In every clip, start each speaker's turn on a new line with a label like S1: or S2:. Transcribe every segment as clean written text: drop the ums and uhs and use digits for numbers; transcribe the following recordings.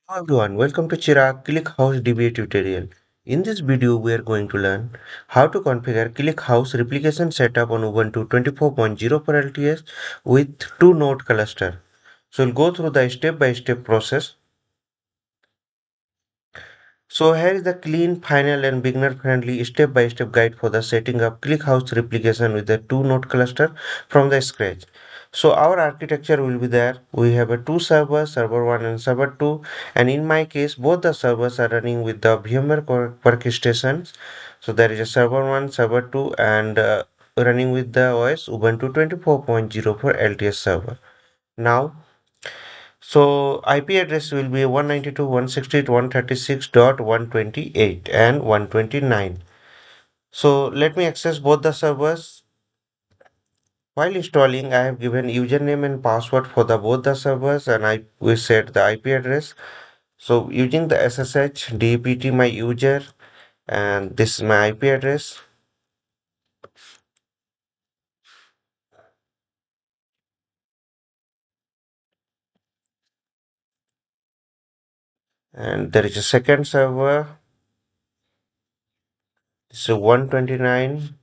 S1: Hello everyone, welcome to Chirag ClickHouse DBA tutorial. In this video, we are going to learn how to configure ClickHouse replication setup on Ubuntu 24.0 for LTS with two node cluster. So we'll go through the step-by-step process. So here is the clean, final and beginner-friendly step-by-step guide for the setting up ClickHouse replication with the two-node cluster from the scratch. So our architecture will be there. We have a two servers, server 1 and server 2, and in my case both the servers are running with the VMware workstations. So there is a server 1, server 2 and running with the OS Ubuntu 24.0 for LTS server. Now so IP address will be 192.168.136.128 and 129. So let me access both the servers. While installing, I have given username and password for the both the servers and I will set the IP address. So using the SSH DPT my user and this is my IP address and there is a second server. This is 129.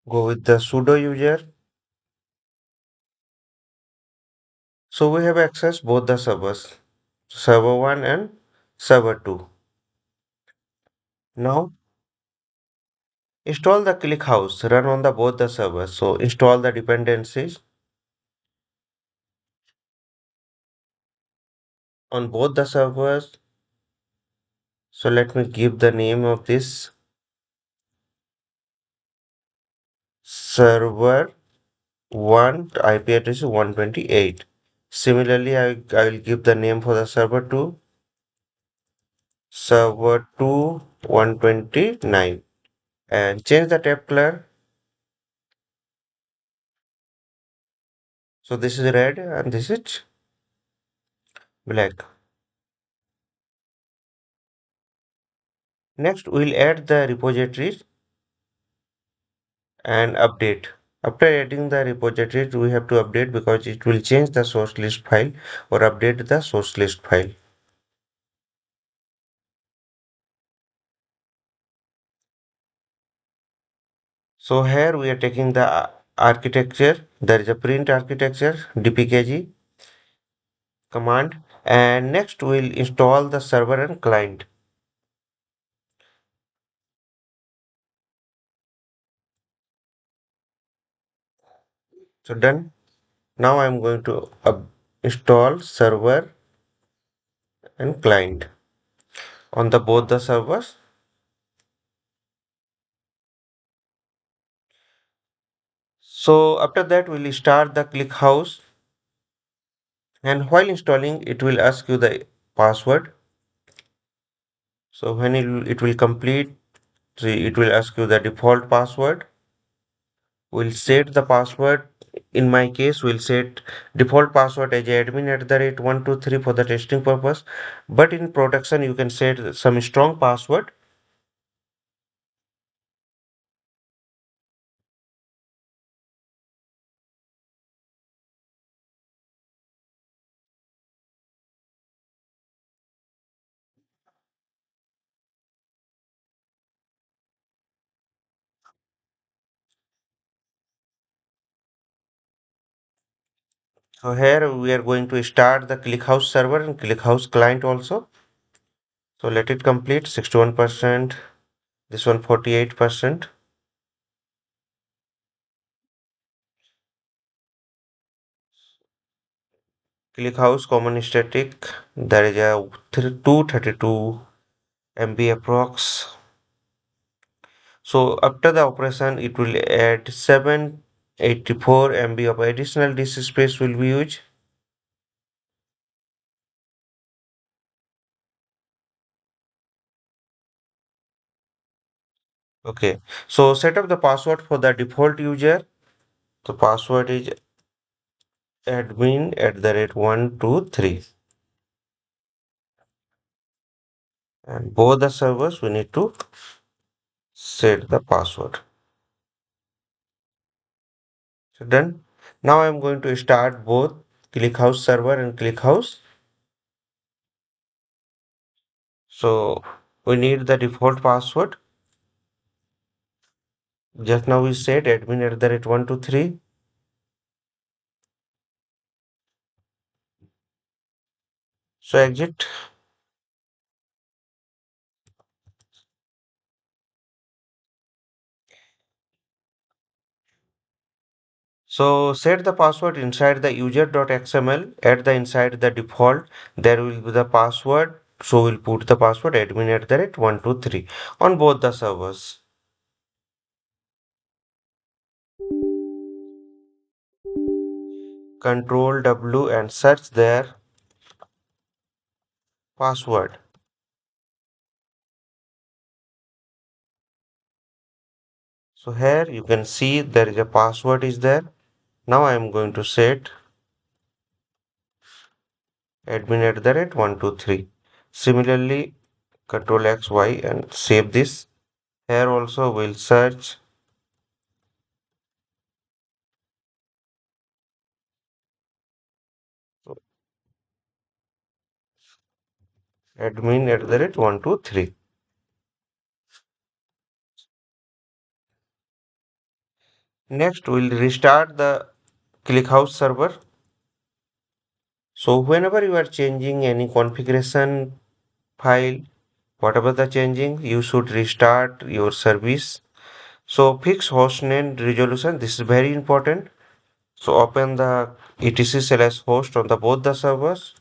S1: Go with the sudo user. So we have access both the servers, server 1 and server 2. Now install the ClickHouse, run on the both the servers. So install the dependencies on both the servers. So let me give the name of this server 1 IP address is 128. Similarly, I will give the name for the server 2, server 2 129 and change the tab color. So this is red and this is black. Next, we'll add the repositories and update. After adding the repositories, we have to update because it will change the source list file or update the source list file. So here we are taking the architecture. There is a print architecture dpkg command and next we'll install the server and client. So done. Now I'm going to install server and client on the both the servers. So after that we'll start the ClickHouse and while installing it will ask you the password. So when it will complete, see, it will ask you the default password. We'll set the password. In my case, we'll set default password as admin at the rate 123 for the testing purpose. But in production, you can set some strong password. So here we are going to start the ClickHouse server and ClickHouse client also. So let it complete 61%. This one 48%. ClickHouse common static. There is a 232 MB approx. So after the operation, it will add 784 MB of additional disk space will be used. Okay, so set up the password for the default user. The password is admin at the rate 123 and both the servers we need to set the password. Done. Now I'm going to start both ClickHouse server and ClickHouse. So we need the default password. Just now we said admin@123. So exit. So set the password inside the user.xml at the inside the default. There will be the password. So we'll put the password admin@123 on both the servers. Control W and search their password. So here you can see there is a password is there. Now I am going to set admin@123. Similarly, Control X, Y and save this. Here also we'll search admin@123. Next, we'll restart the ClickHouse server. So whenever you are changing any configuration file, whatever the changing, you should restart your service. So fix hostname resolution. This is very important. So open the etc/host on the both the servers.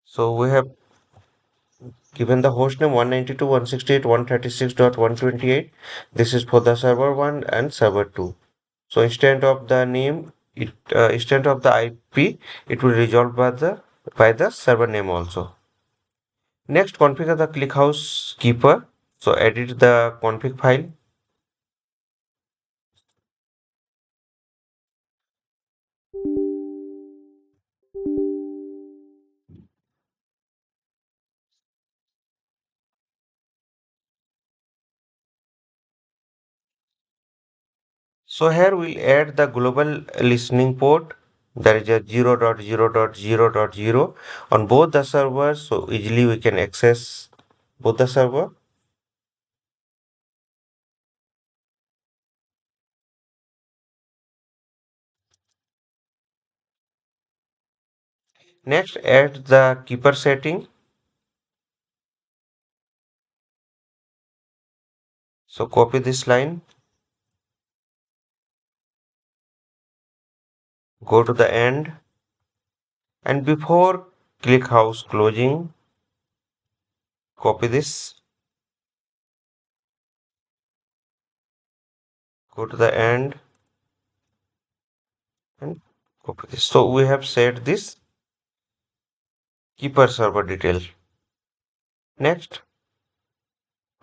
S1: So we have given the hostname 192.168.136.128. This is for the server 1 and server 2. So instead of the IP, it will resolve by the server name also. Next, configure the ClickHouse keeper. So edit the config file. So here we'll add the global listening port. There is a 0.0.0.0 on both the servers, so easily we can access both the server. Next, add the keeper setting. So copy this line, go to the end, and before ClickHouse closing, copy this, go to the end, and copy this. So we have set this keeper server detail. Next,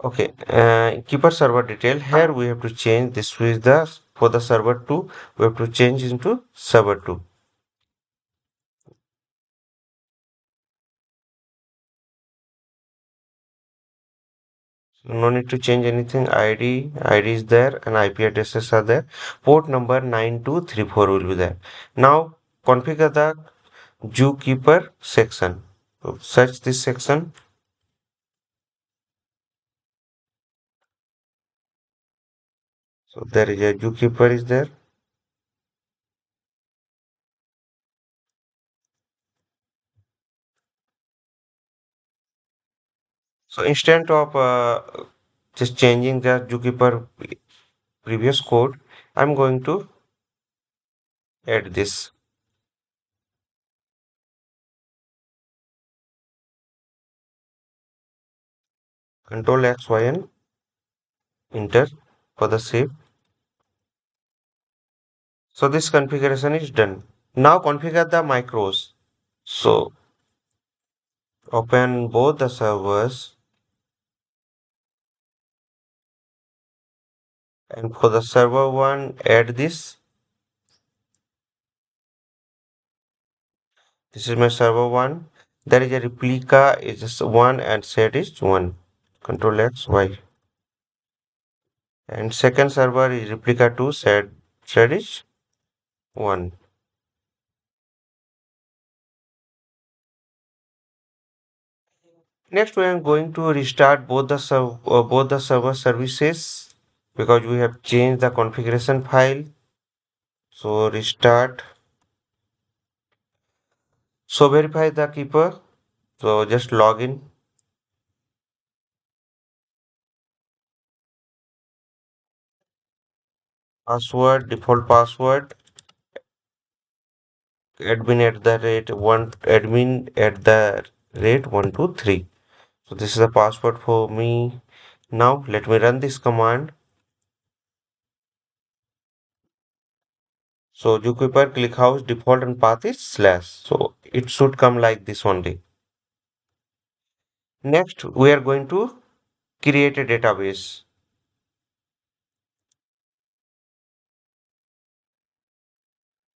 S1: okay, keeper server detail. Here we have to change this with the for the server 2. We have to change into server 2. No need to change anything. ID is there, and IP addresses are there. Port number 9234 will be there. Now configure the zookeeper section. So search this section. So there is a zookeeper is there. So instead of just changing the zookeeper previous code, I'm going to add this. Control X, Y, and enter for the save. So this configuration is done. Now configure the macros. So open both the servers, and for the server one, add this. This is my server 1. There is a replica is 1 and set is 1. Control X, Y. And second server is replica 2, set is 1. Next, we are going to restart both the server services because we have changed the configuration file. So restart. So verify the keeper. So just log in. Password, default password, admin at the rate 123. So this is the password for me. Now let me run this command. So Zookeeper ClickHouse default and path is slash. So it should come like this only. Next, we are going to create a database.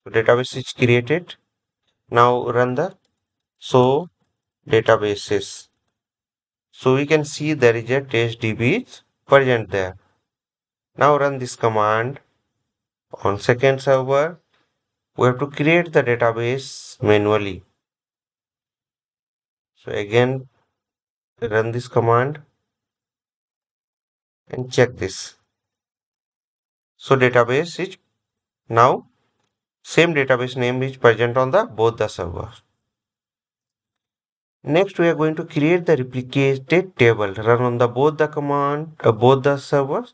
S1: So database is created. Now run the so databases. So we can see there is a test DB is present there. Now run this command on second server. We have to create the database manually. So again run this command and check this. So database is now same database name is present on the both the servers. Next, we are going to create the replicated table. Run on the both the command, both the servers.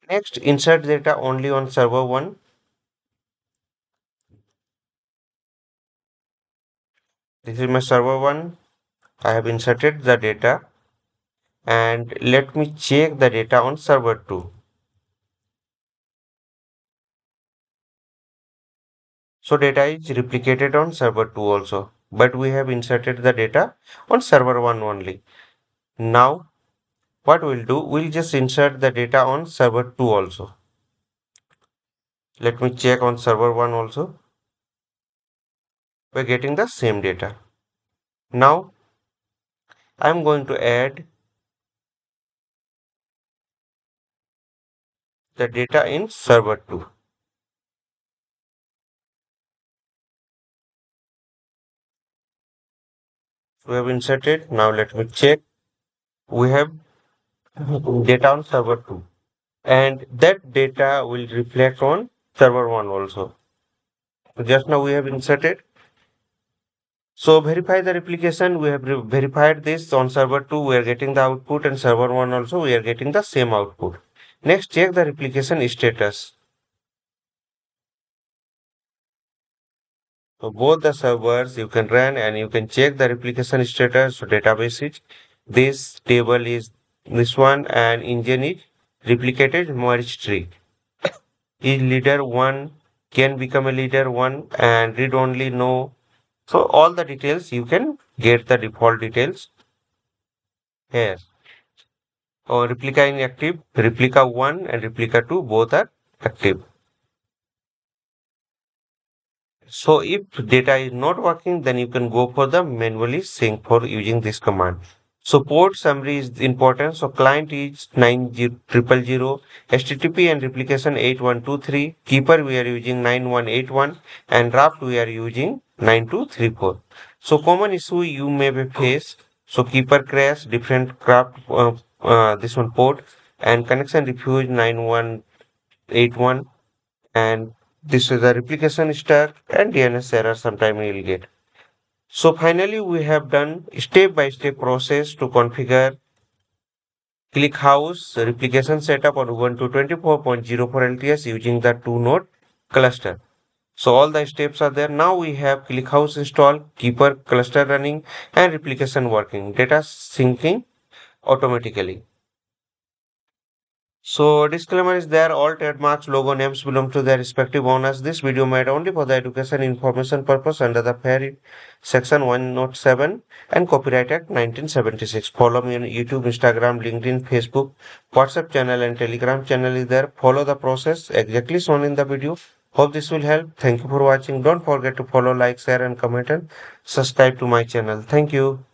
S1: Next, insert data only on server 1. This is my server 1. I have inserted the data and let me check the data on server 2. So data is replicated on server 2 also, but we have inserted the data on server 1 only. Now, what we'll do, we'll just insert the data on server 2 also. Let me check on server 1 also. We're getting the same data. Now, I'm going to add the data in server 2. We have inserted. Now let me check. We have data on server 2 and that data will reflect on server 1 also. So just now we have inserted. So verify the replication. We have verified this on server 2. We are getting the output and server 1 also we are getting the same output. Next check the replication status. So both the servers you can run and you can check the replication status. So database is this table is this one and engine is replicated merge tree. Is leader one can become a leader one and read only no. So all the details you can get the default details here. Or replica inactive, replica one and replica two both are active. So if data is not working, then you can go for the manually sync for using this command. So port summary is important. So client is 9000, HTTP and replication 8123. Keeper we are using 9181 and Raft we are using 9234. So common issue you may face. So keeper crash, different craft, this one port and connection refuse 9181 and this is the replication stuck and DNS error sometime you will get. So finally we have done step-by-step process to configure ClickHouse replication setup on Ubuntu 24.04 LTS using the two-node cluster. So all the steps are there. Now we have ClickHouse installed, Keeper cluster running and replication working, data syncing automatically. So disclaimer is there, all trademarks, logo names belong to their respective owners. This video made only for the education information purpose under the Fair Section 107 and Copyright Act 1976. Follow me on YouTube, Instagram, LinkedIn, Facebook, WhatsApp channel and Telegram channel is there. Follow the process exactly shown in the video. Hope this will help. Thank you for watching. Don't forget to follow, like, share and comment and subscribe to my channel. Thank you.